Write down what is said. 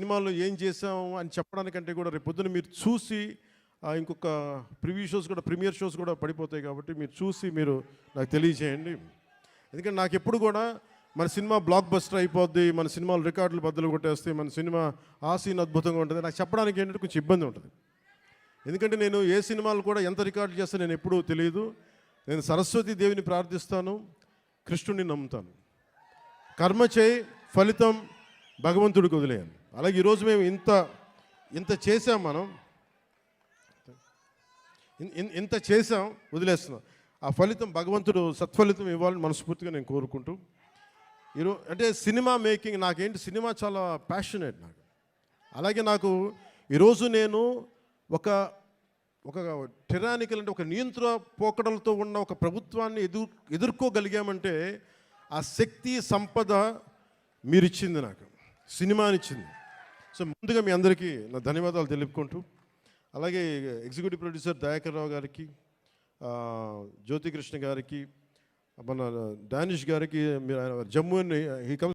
సినిమాలో ఏం చేసాం అని చెప్పడానికంటే కూడా రేపు పొద్దున మీరు చూసి ఇంకొక ప్రివ్యూ షోస్ కూడా ప్రీమియర్ షోస్ కూడా పడిపోతాయి కాబట్టి మీరు చూసి మీరు నాకు తెలియజేయండి. ఎందుకంటే నాకు ఎప్పుడు కూడా మన సినిమా బ్లాక్ బస్టర్ అయిపోద్ది, మన సినిమాలు రికార్డులు బద్దలు కొట్టేస్తే, మన సినిమా ఆ సీన్ అద్భుతంగా ఉంటుంది నాకు చెప్పడానికి ఏంటంటే కొంచెం ఇబ్బంది ఉంటుంది. ఎందుకంటే నేను ఏ సినిమాలు కూడా ఎంత రికార్డు చేస్తే నేను ఎప్పుడూ తెలియదు. నేను సరస్వతి దేవిని ప్రార్థిస్తాను, కృష్ణుడిని నమ్ముతాను. కర్మ చేయి, ఫలితం భగవంతుడికి వదిలేయాలి. అలాగే ఈరోజు మేము ఇంత చేసాం, మనం ఇంత చేసాం, వదిలేస్తున్నాం. ఆ ఫలితం భగవంతుడు సత్ఫలితం ఇవ్వాలని మనస్ఫూర్తిగా నేను కోరుకుంటూ ఈరోజు అంటే సినిమా మేకింగ్ నాకేంటి, సినిమా చాలా ప్యాషనేట్ నాకు. అలాగే నాకు ఈరోజు నేను ఒక టెరానికల్ అంటే ఒక నియంత్రణ పోకడలతో ఉన్న ఒక ప్రభుత్వాన్ని ఎదుర్కోగలిగామంటే ఆ శక్తి సంపద మీరిచ్చింది, నాకు సినిమానిచ్చింది. సో ముందుగా మీ అందరికీ నా ధన్యవాదాలు తెలుపుకుంటూ, అలాగే ఎగ్జిక్యూటివ్ ప్రొడ్యూసర్ దయాకర్ రావు గారికి, జ్యోతికృష్ణ గారికి, మన డానిష్ గారికి, జమ్మూ హీ కమ్స్